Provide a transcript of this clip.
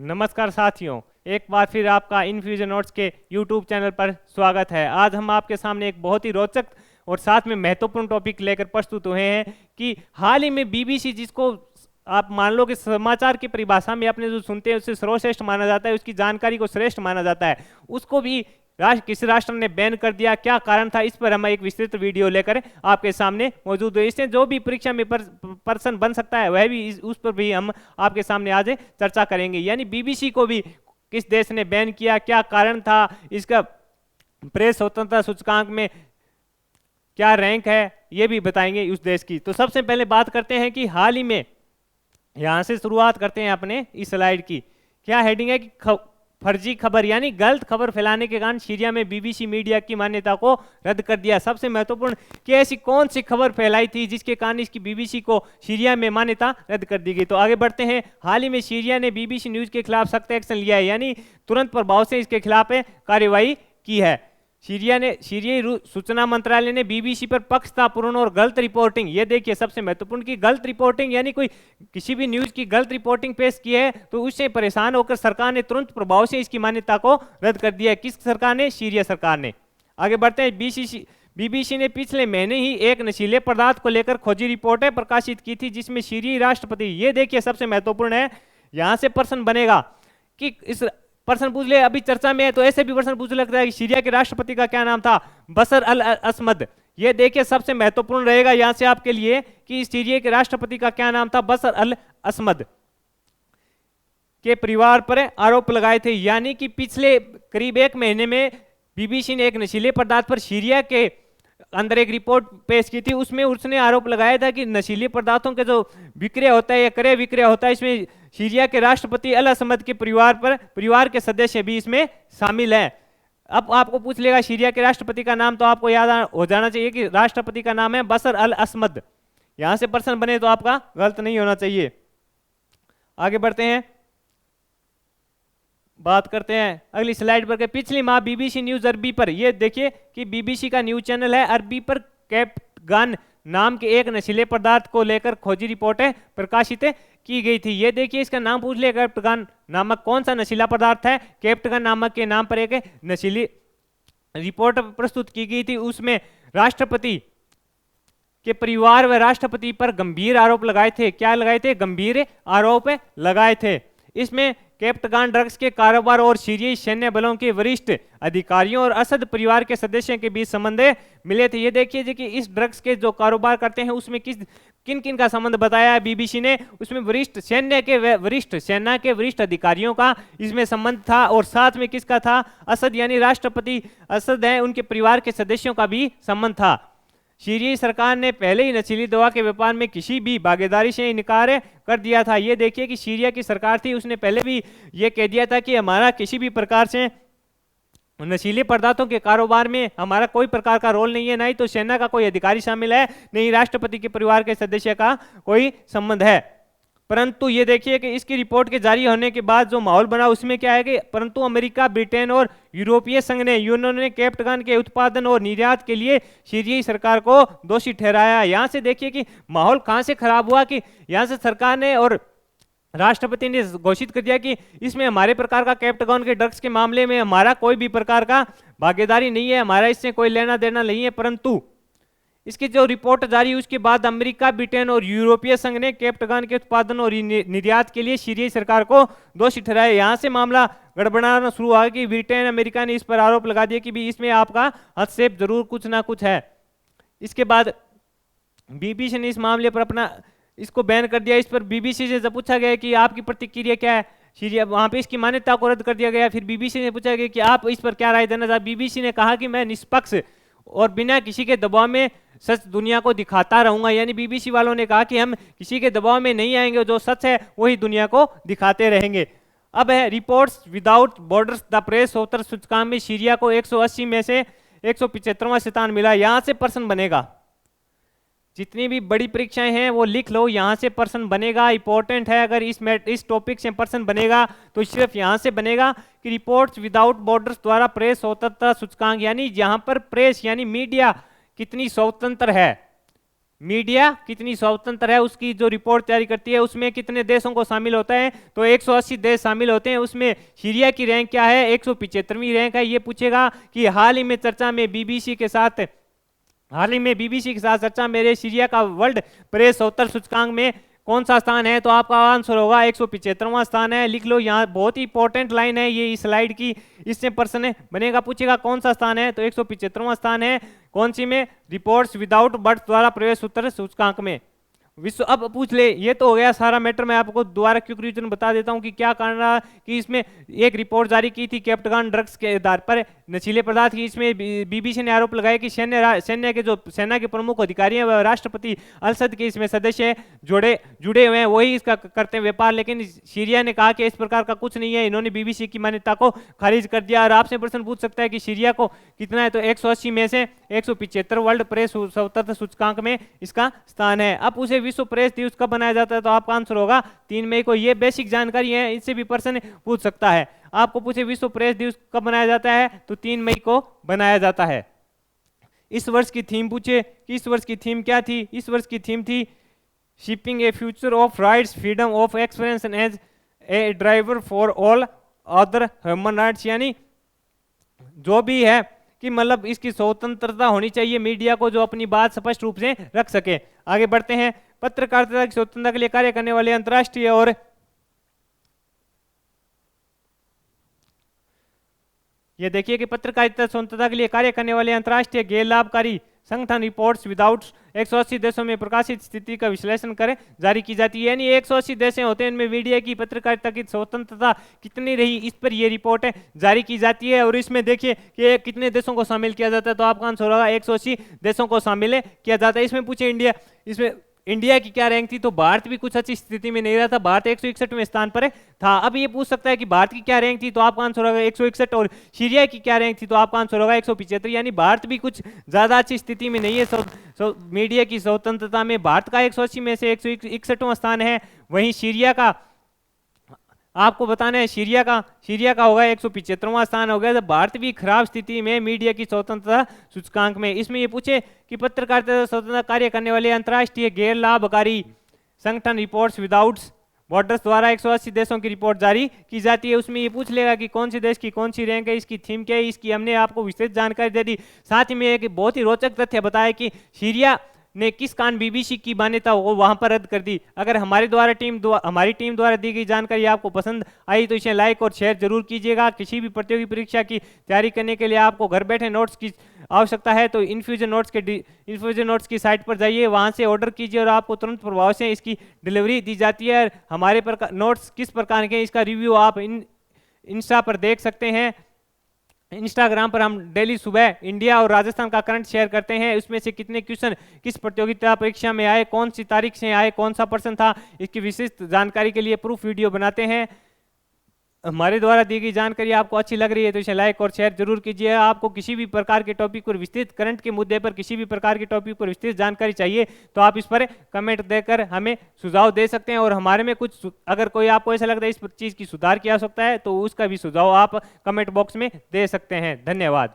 नमस्कार साथियों, एक बार फिर आपका इनफ्यूजन नोट्स के यूट्यूब चैनल पर स्वागत है। आज हम आपके सामने एक बहुत ही रोचक और साथ में महत्वपूर्ण टॉपिक लेकर प्रस्तुत हुए हैं कि हाल ही में बीबीसी, जिसको आप मान लो कि समाचार की परिभाषा में अपने जो सुनते हैं उससे सर्वश्रेष्ठ माना जाता है, उसकी जानकारी को श्रेष्ठ माना जाता है, उसको भी किसी राष्ट्र ने बैन कर दिया। क्या कारण था, इस पर हम एक विस्तृत वीडियो लेकर आपके सामने मौजूद है। इससे जो भी परीक्षा में पर्सन बन सकता है वह भी उस पर भी हम आपके सामने आज चर्चा करेंगे। यानी बीबीसी को भी किस देश ने बैन किया, क्या कारण था, इसका प्रेस स्वतंत्रता सूचकांक में क्या रैंक है, ये भी बताएंगे उस देश की। तो सबसे पहले बात करते हैं कि हाल ही में, यहां से शुरुआत करते हैं अपने इस स्लाइड की। क्या हेडिंग है कि फर्जी खबर यानी गलत खबर फैलाने के कारण सीरिया में बीबीसी मीडिया की मान्यता को रद्द कर दिया। सबसे महत्वपूर्ण कि ऐसी कौन सी खबर फैलाई थी जिसके कारण इसकी बीबीसी को सीरिया में मान्यता रद्द कर दी गई। तो आगे बढ़ते हैं। हाल ही में सीरिया ने बीबीसी न्यूज के खिलाफ सख्त एक्शन लिया है, यानी तुरंत प्रभाव से इसके खिलाफ कार्रवाई की है। सीरियाई सूचना मंत्रालय ने बीबीसी पर पक्षतापूर्ण और गलत रिपोर्टिंग, ये देखिए सबसे महत्वपूर्ण की गलत रिपोर्टिंग, यानी कोई किसी भी न्यूज की गलत रिपोर्टिंग पेश की है तो उससे परेशान होकर सरकार ने तुरंत प्रभाव से इसकी मान्यता को रद्द कर दिया है। किस सरकार ने? सीरिया सरकार ने। आगे बढ़ते हैं। बीबीसी ने पिछले महीने ही एक नशीले पदार्थ को लेकर खोजी रिपोर्टें प्रकाशित की थी, जिसमें सीरियाई राष्ट्रपति, ये देखिए सबसे महत्वपूर्ण है, यहां से प्रश्न बनेगा कि इस प्रश्न पूछ ले, अभी चर्चा में है तो ऐसे भी प्रश्न पूछ लगता है कि सीरिया के राष्ट्रपति का क्या नाम था? बशर अल असमद। ये देखिए सबसे महत्वपूर्ण रहेगा यहां से आपके लिए कि सीरिया के राष्ट्रपति का क्या नाम था? बशर अल असमद के परिवार पर आरोप लगाए थे। यानी कि पिछले करीब एक महीने में बीबीसी ने एक नशीले पदार्थ पर सीरिया के अंदर एक रिपोर्ट पेश की थी, उसमें उसने आरोप लगाया था कि नशीले पदार्थों के जो विक्रय होता है या क्रय विक्रय होता है, इसमें सीरिया के राष्ट्रपति अल असमद के परिवार के सदस्य भी इसमें शामिल हैं। अब आपको पूछ लेगा सीरिया के राष्ट्रपति का नाम, तो आपको याद हो जाना चाहिए कि राष्ट्रपति का नाम है बशर अल असमद। यहां से प्रश्न बने तो आपका गलत नहीं होना चाहिए। आगे बढ़ते हैं, बात करते हैं अगली स्लाइड पर। पिछली माह बीबीसी न्यूज अरबी पर, यह देखिए कि बीबीसी का न्यूज चैनल है, अरबी पर कैप्टगन नाम के एक नशीले पदार्थ को लेकर खोजी रिपोर्टें प्रकाशित की गई थी। ये देखिए इसका नाम पूछ लिया, कैप्टगन नामक कौन सा नशीला पदार्थ है? कैप्टगन नामक के नाम पर एक नशीली रिपोर्ट प्रस्तुत की गई थी। उसमें राष्ट्रपति के परिवार व राष्ट्रपति पर गंभीर आरोप लगाए थे। क्या लगाए थे? गंभीर आरोप लगाए थे। इसमें कैप्टगन ड्रग्स के कारोबार और सीरियाई सैन्य बलों के वरिष्ठ अधिकारियों और असद परिवार के सदस्यों के बीच संबंध मिले थे। ये देखिए कि इस ड्रग्स के जो कारोबार करते हैं उसमें किन किन का संबंध बताया है बीबीसी ने। उसमें सेना के वरिष्ठ अधिकारियों का इसमें संबंध था, और साथ में किसका था? असद, यानी राष्ट्रपति असद हैं, उनके परिवार के सदस्यों का भी संबंध था। सीरियाई सरकार ने पहले ही नशीली दवा के व्यापार में किसी भी भागीदारी से इनकार कर दिया था। ये देखिए कि सीरिया की सरकार थी, उसने पहले भी ये कह दिया था कि हमारा किसी भी प्रकार से नशीले पदार्थों के कारोबार में हमारा कोई प्रकार का रोल नहीं है, ना ही तो सेना का कोई अधिकारी शामिल है, नहीं राष्ट्रपति के परिवार के सदस्य का कोई संबंध है। परंतु ये देखिए कि इसकी रिपोर्ट के जारी होने के बाद जो माहौल बना उसमें क्या है कि परंतु अमेरिका, ब्रिटेन और यूरोपीय संघ ने कैप्टगन के उत्पादन और निर्यात के लिए सीरियाई सरकार को दोषी ठहराया। यहाँ से देखिए कि माहौल कहाँ से खराब हुआ कि यहाँ से सरकार ने और राष्ट्रपति ने घोषित कर दिया कि इसमें हमारे प्रकार का कैप्टगन के ड्रग्स के मामले में हमारा कोई भी प्रकार का भागीदारी नहीं है, हमारा इससे कोई लेना देना नहीं है। परंतु इसकी जो रिपोर्ट जारी उसके बाद अमेरिका, ब्रिटेन और यूरोपीय संघ ने कैप्टगन के उत्पादन और निर्यात के लिए सीरियाई सरकार को दोषी ठहराया। यहाँ से मामला गड़बड़ाना शुरू हुआ कि ब्रिटेन, अमेरिका ने इस पर आरोप लगा दिया कि भी इसमें आपका हस्तक्षेप जरूर कुछ ना कुछ है। इसके बाद बीबीसी ने इस मामले पर अपना इसको बैन कर दिया। इस पर बीबीसी से जब पूछा गया कि आपकी प्रतिक्रिया क्या है, सीरिया वहां पे इसकी मान्यता को रद्द कर दिया गया। फिर बीबीसी ने पूछा गया कि आप इस पर क्या राय देना चाहते? बीबीसी ने कहा कि मैं निष्पक्ष और बिना किसी के दबाव में सच दुनिया को दिखाता रहूंगा। यानी बीबीसी वालों ने कहा कि हम किसी के दबाव में नहीं आएंगे, जो सच है वही दुनिया को दिखाते रहेंगे। अब है reports without borders the press स्वतंत्रता सूचकांक में सीरिया को 180 में से 175वां स्थान मिला। यहां से प्रश्न बनेगा, जितनी भी बड़ी परीक्षाएं हैं वो लिख लो, यहां से प्रश्न बनेगा, इंपॉर्टेंट है। अगर इस टॉपिक से प्रश्न बनेगा तो सिर्फ यहां से बनेगा कि रिपोर्ट्स विदाउट बॉर्डर्स द्वारा प्रेस स्वतंत्रता सूचकांक, यानी जहां पर प्रेस यानी मीडिया कितनी स्वतंत्र है, मीडिया कितनी स्वतंत्र है उसकी जो रिपोर्ट तैयारी करती है, उसमें कितने देशों को शामिल होता है, तो 180 देश शामिल होते हैं। उसमें सीरिया की रैंक क्या है, 175वीं रैंक है। ये पूछेगा कि हाल ही में चर्चा में बीबीसी के साथ चर्चा मेरे सीरिया का वर्ल्ड प्रेस स्वतंत्र सूचकांक में कौन सा स्थान है, तो आपका आंसर होगा 175वां स्थान है। लिख लो, यहाँ बहुत ही इंपॉर्टेंट लाइन है ये इस स्लाइड की, इससे प्रश्न बनेगा, पूछेगा कौन सा स्थान है, तो 175वां स्थान है। कौन सी में, रिपोर्ट्स विदाउट बर्थ द्वारा प्रवेश उत्तर सूचकांक में विश्व। अब पूछ ले, ये तो हो गया सारा मैटर। मैं आपको दोबारा क्विक रिवीजन बता देता हूं कि क्या कारण रहा कि इसमें एक रिपोर्ट जारी की थी कैप्टगान ड्रग्स के आधार पर नशीले पदार्थ की। इसमें बीबीसी ने आरोप लगाया कि सैन्य के जो सेना के प्रमुख अधिकारी हैं वह राष्ट्रपति अलसद के इसमें सदस्य जुड़े हुए हैं, वही इसका करते हैं व्यापार। लेकिन सीरिया ने कहा कि इस प्रकार का कुछ नहीं है, इन्होंने बीबीसी की मान्यता को खारिज कर दिया। और आपसे प्रश्न पूछ सकता है कि सीरिया को कितना है, तो 180 में से 175 वर्ल्ड प्रेस स्वतंत्र सूचकांक में इसका स्थान है। अब उसे विश्व प्रेस दिवस कब बनाया जाता है, तो आपका आंसर होगा 3 मई को। ये बेसिक जानकारी है, इससे भी प्रश्न पूछ सकता है। आपको पूछे विश्व प्रेस दिवस कब बनाया जाता है, तो 3 मई को बनाया जाता है। इस वर्ष की थीम पूछे कि इस वर्ष की थीम क्या थी, इस वर्ष की थीम थी shaping a future of rights, freedom of expression as a driver for all other human rights. यानी जो भी है कि मतलब इसकी स्वतंत्रता होनी चाहिए मीडिया को, जो अपनी बात स्पष्ट रूप से रख सके। आगे बढ़ते हैं। पत्रकारिता की स्वतंत्रता के लिए कार्य करने वाले अंतर्राष्ट्रीय और ये देखिए कि पत्रकारिता स्वतंत्रता के लिए कार्य करने वाले अंतर्राष्ट्रीय गैर लाभकारी संगठन रिपोर्ट्स विदाउट 180 देशों में प्रकाशित स्थिति का विश्लेषण करें जारी की जाती है। यानी 180 देश होते हैं, इनमें मीडिया की पत्रकारिता की स्वतंत्रता कितनी रही, इस पर यह रिपोर्ट जारी की जाती है। और इसमें देखिए कि कितने देशों को शामिल किया जाता है, तो आपका आंसर होगा 180 देशों को शामिल किया जाता है। इसमें पूछे इसमें इंडिया की क्या रैंक थी, तो भारत भी कुछ अच्छी स्थिति में नहीं रहा था, भारत 161वें स्थान पर था। अब ये पूछ सकता है कि भारत की क्या रैंक थी, तो आपका आंसर होगा 161। और सीरिया की क्या रैंक थी, तो आपका आंसर होगा 175। यानी भारत भी कुछ ज्यादा अच्छी स्थिति में नहीं है। मीडिया की स्वतंत्रता में भारत का 180 में से 161वां स्थान है। वहीं सीरिया का आपको बताना है, सीरिया का होगा 175वां स्थान हो गया। तो भारत भी खराब स्थिति में मीडिया की स्वतंत्रता सूचकांक में। इसमें ये पूछे कि पत्रकारिता स्वतंत्रता कार्य करने वाले अंतर्राष्ट्रीय गैर लाभकारी संगठन रिपोर्ट्स विदाउट बॉर्डर्स द्वारा 180 देशों की रिपोर्ट जारी की जाती है। उसमें ये पूछ लेगा कि कौन से देश की कौन सी रैंक है, इसकी थीम क्या है, इसकी हमने आपको विस्तृत जानकारी दे दी। साथ ही में एक बहुत ही रोचक तथ्य बताया कि सीरिया ने किस कारण बीबीसी की मान्यता वो वहां पर रद्द कर दी। अगर हमारी टीम द्वारा दी गई जानकारी आपको पसंद आई तो इसे लाइक और शेयर जरूर कीजिएगा। किसी भी प्रतियोगी परीक्षा की तैयारी करने के लिए आपको घर बैठे नोट्स की आवश्यकता है तो इन्फ्यूजन नोट्स की साइट पर जाइए, वहां से ऑर्डर कीजिए और आपको तुरंत प्रभाव से इसकी डिलीवरी दी जाती है। हमारे नोट्स किस प्रकार के, इसका रिव्यू आप इंस्टा पर देख सकते हैं। इंस्टाग्राम पर हम डेली सुबह इंडिया और राजस्थान का करंट शेयर करते हैं। उसमें से कितने क्वेश्चन किस प्रतियोगिता परीक्षा में आए, कौन सी तारीख से आए, कौन सा प्रश्न था, इसकी विशिष्ट जानकारी के लिए प्रूफ वीडियो बनाते हैं। हमारे द्वारा दी गई जानकारी आपको अच्छी लग रही है तो इसे लाइक और शेयर जरूर कीजिए। आपको किसी भी प्रकार के टॉपिक पर विस्तृत, करंट के मुद्दे पर किसी भी प्रकार के टॉपिक पर विस्तृत जानकारी चाहिए तो आप इस पर कमेंट देकर हमें सुझाव दे सकते हैं। और हमारे में कुछ अगर कोई आपको ऐसा लगता है इस चीज़ की सुधार की आवश्यकता है तो उसका भी सुझाव आप कमेंट बॉक्स में दे सकते हैं। धन्यवाद।